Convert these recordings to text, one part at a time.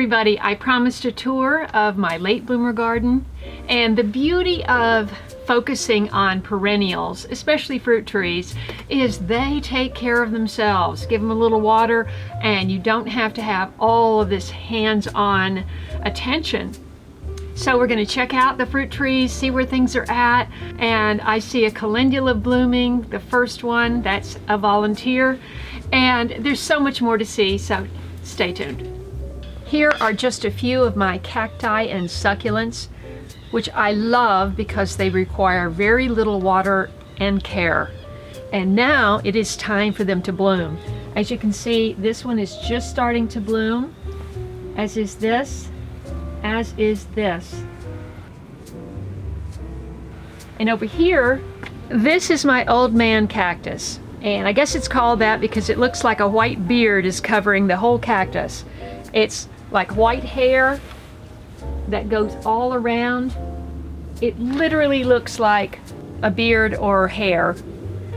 everybody, I promised a tour of my late bloomer garden, and the beauty of focusing on perennials, especially fruit trees, is they take care of themselves. Give them a little water and you don't have to have all of this hands-on attention. So we're going to check out the fruit trees, see where things are at, and I see a calendula blooming, the first one, that's a volunteer, and there's so much more to see, so stay tuned. Here are just a few of my cacti and succulents, which I love because they require very little water and care. And now it is time for them to bloom. As you can see, this one is just starting to bloom, as is this, as is this. And over here, this is my old man cactus. And I guess it's called that because it looks like a white beard is covering the whole cactus. It's like white hair that goes all around. It literally looks like a beard or hair.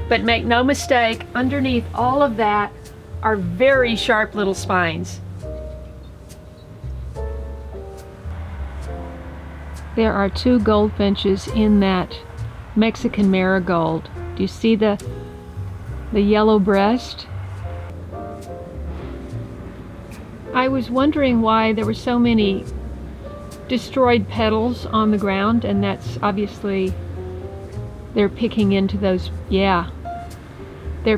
But make no mistake, underneath all of that are very sharp little spines. There are two goldfinches in that Mexican marigold. Do you see the yellow breast? I was wondering why there were so many destroyed petals on the ground, and that's obviously they're picking into those, they're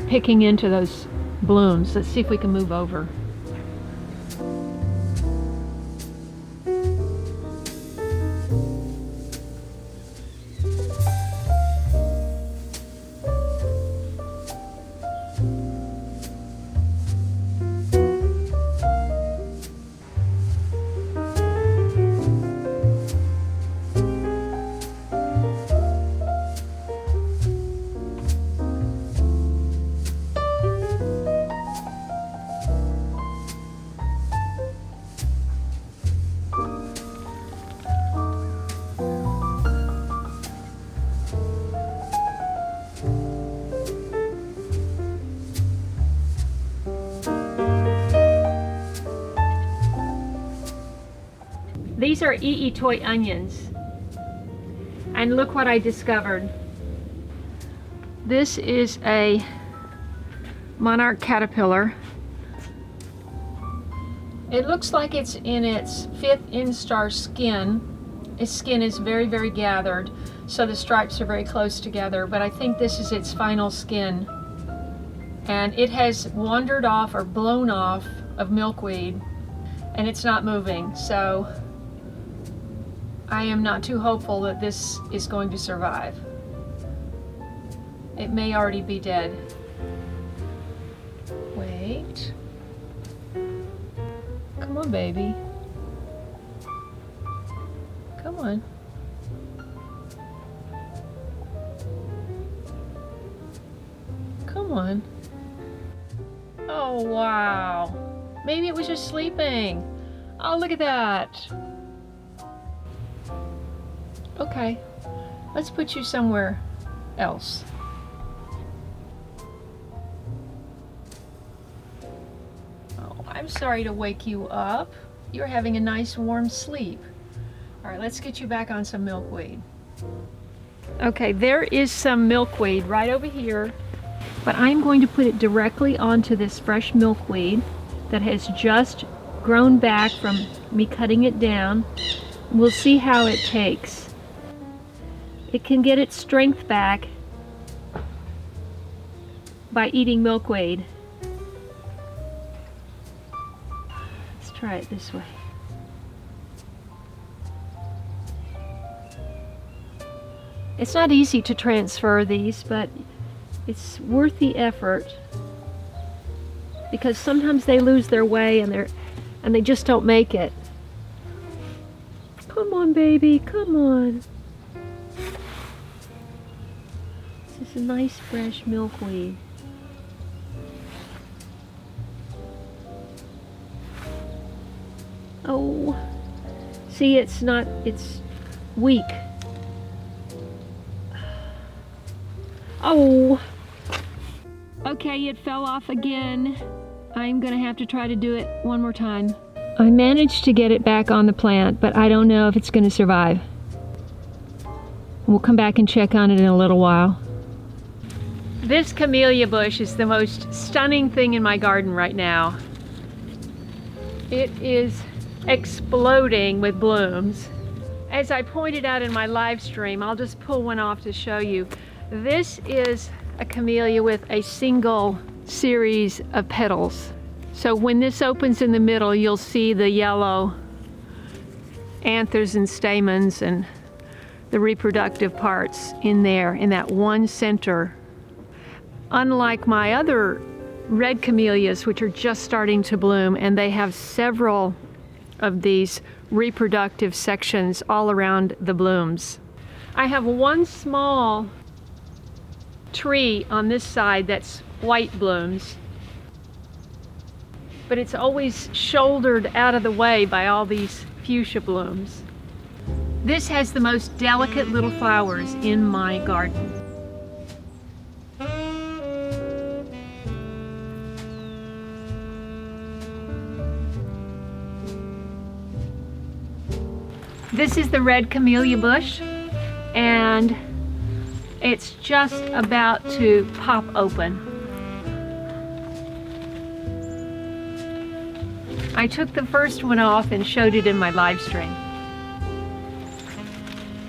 picking into those blooms. Let's see if we can move over. These are toy onions, and look what I discovered. This is a Monarch caterpillar. It looks like it's in its 5th instar skin. Its skin is very, very gathered, so the stripes are very close together, but I think this is its final skin. And it has wandered off or blown off of milkweed, and it's not moving, so I am not too hopeful that this is going to survive. It may already be dead. Wait. Come on, baby. Come on. Come on. Oh, wow. Maybe it was just sleeping. Oh, look at that. Okay, let's put you somewhere else. Oh, I'm sorry to wake you up. You're having a nice warm sleep. All right, let's get you back on some milkweed. Okay, there is some milkweed right over here, but I'm going to put it directly onto this fresh milkweed that has just grown back from me cutting it down. We'll see how it takes. It can get its strength back by eating milkweed. Let's try it this way. It's not easy to transfer these, but it's worth the effort because sometimes they lose their way and they just don't make it. Come on, baby, come on. This is a nice fresh milkweed. Oh, see, it's weak. Oh, okay, it fell off again. I'm gonna have to try to do it one more time. I managed to get it back on the plant, but I don't know if it's going to survive. We'll come back and check on it in a little while. This camellia bush is the most stunning thing in my garden right now. It is exploding with blooms. As I pointed out in my live stream, I'll just pull one off to show you. This is a camellia with a single series of petals. So when this opens in the middle, you'll see the yellow anthers and stamens and the reproductive parts in there, in that one center. Unlike my other red camellias, which are just starting to bloom, and they have several of these reproductive sections all around the blooms. I have one small tree on this side that's white blooms, but it's always shouldered out of the way by all these fuchsia blooms. This has the most delicate little flowers in my garden. This is the red camellia bush, and it's just about to pop open. I took the first one off and showed it in my live stream.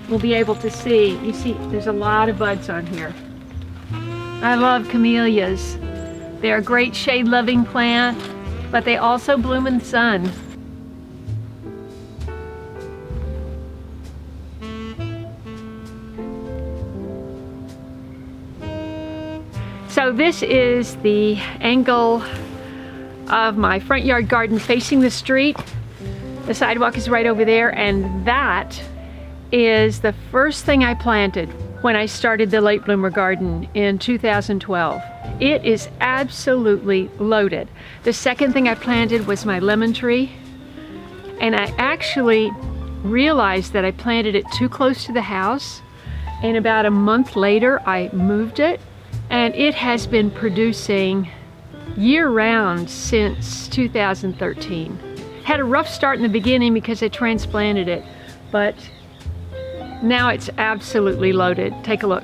We'll be able to see, you see, there's a lot of buds on here. I love camellias. They're a great shade-loving plant, but they also bloom in the sun. So this is the angle of my front yard garden facing the street. The sidewalk is right over there, and that is the first thing I planted when I started the late bloomer garden in 2012. It is absolutely loaded. The second thing I planted was my lemon tree, and I actually realized that I planted it too close to the house, and about a month later I moved it, and it has been producing year-round since 2013. Had a rough start in the beginning because I transplanted it, but now it's absolutely loaded. Take a look.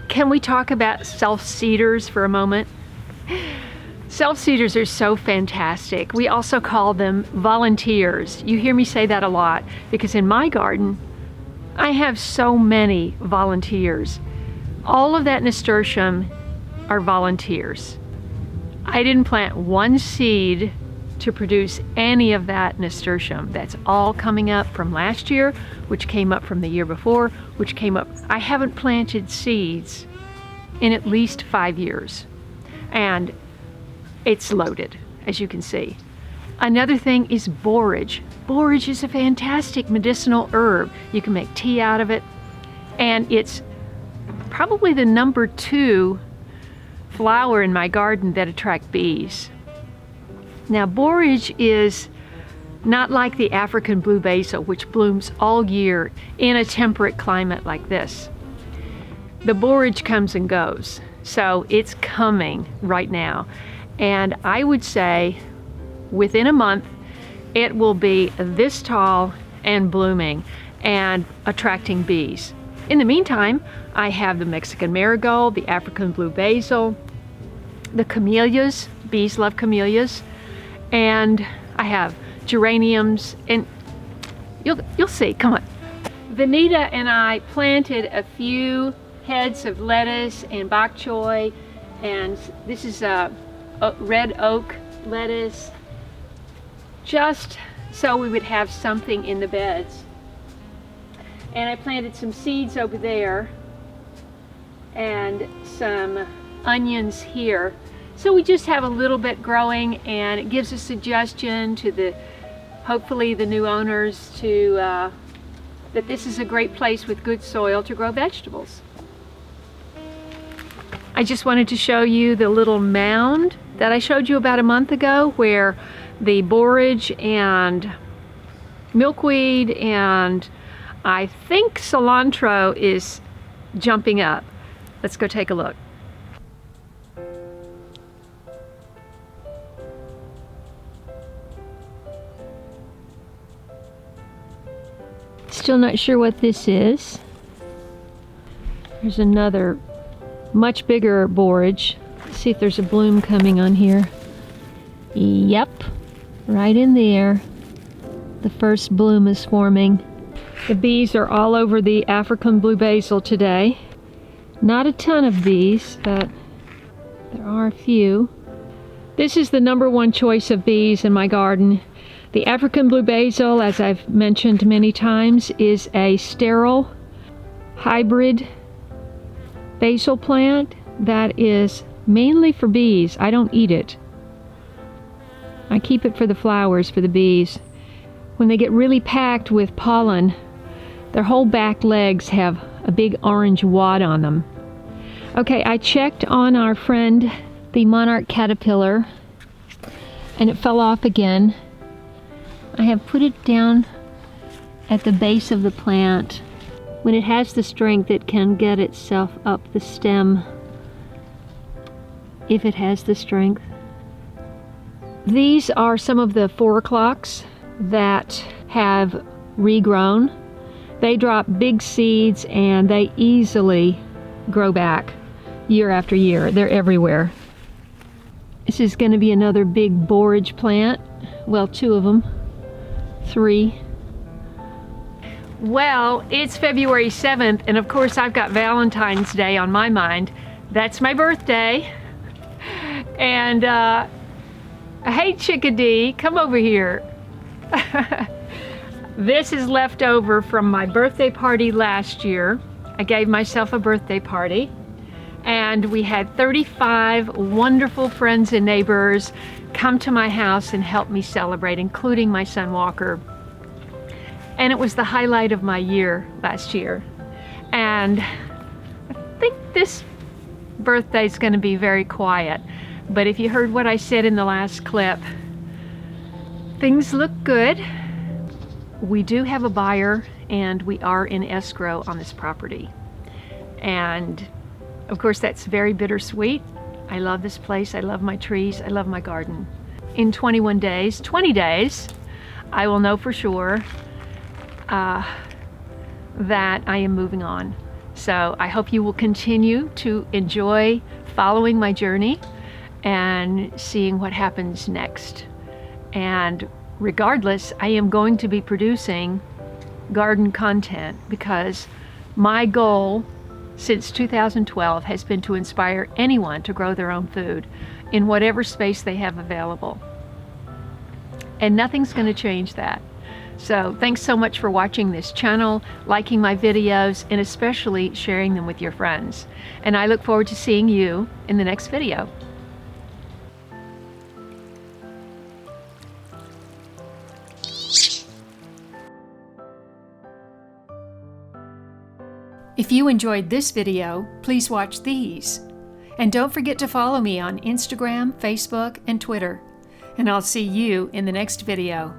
Can we talk about self-seeders for a moment? Self-seeders are so fantastic. We also call them volunteers. You hear me say that a lot because in my garden, I have so many volunteers. All of that nasturtium are volunteers. I didn't plant one seed to produce any of that nasturtium. That's all coming up from last year, which came up from the year before, which came up. I haven't planted seeds in at least 5 years. And it's loaded, as you can see. Another thing is borage. Borage is a fantastic medicinal herb. You can make tea out of it, and it's probably the number 2 flower in my garden that attract bees. Now, borage is not like the African blue basil, which blooms all year in a temperate climate like this. The borage comes and goes, so it's coming right now. And I would say within a month, it will be this tall and blooming and attracting bees. In the meantime, I have the Mexican marigold, the African blue basil, the camellias. Bees love camellias. And I have geraniums, and you'll see, come on. Vanita and I planted a few heads of lettuce and bok choy, and this is a red oak lettuce, just so we would have something in the beds. And I planted some seeds over there and some onions here. So we just have a little bit growing, and it gives a suggestion to hopefully the new owners that this is a great place with good soil to grow vegetables. I just wanted to show you the little mound that I showed you about a month ago where the borage and milkweed, and I think cilantro is jumping up. Let's go take a look. Still not sure what this is. There's another much bigger borage. Let's see if there's a bloom coming on here. Yep, right in there. The first bloom is forming. The bees are all over the African blue basil today. Not a ton of bees, but there are a few. This is the #1 choice of bees in my garden. The African blue basil, as I've mentioned many times, is a sterile hybrid basil plant that is mainly for bees. I don't eat it. I keep it for the flowers, for the bees. When they get really packed with pollen, their whole back legs have a big orange wad on them. Okay, I checked on our friend, the Monarch caterpillar, and it fell off again. I have put it down at the base of the plant. When it has the strength, it can get itself up the stem, if it has the strength. These are some of the 4 o'clocks that have regrown. They drop big seeds and they easily grow back year after year. They're everywhere. This is going to be another big borage plant. Well, 2 of them. 3. Well, it's February 7th, and of course I've got Valentine's Day on my mind. That's my birthday. And hey chickadee, come over here. This is left over from my birthday party last year. I gave myself a birthday party, and we had 35 wonderful friends and neighbors come to my house and help me celebrate, including my son Walker. And it was the highlight of my year last year. And I think this birthday is going to be very quiet. But if you heard what I said in the last clip, things look good. We do have a buyer, and we are in escrow on this property. And of course that's very bittersweet. I love this place, I love my trees, I love my garden. In 20 days, I will know for sure that I am moving on. So I hope you will continue to enjoy following my journey and seeing what happens next. And regardless, I am going to be producing garden content, because my goal since 2012 has been to inspire anyone to grow their own food in whatever space they have available. And nothing's going to change that. So thanks so much for watching this channel, liking my videos, and especially sharing them with your friends. And I look forward to seeing you in the next video. If you enjoyed this video, please watch these. And don't forget to follow me on Instagram, Facebook, and Twitter. And I'll see you in the next video.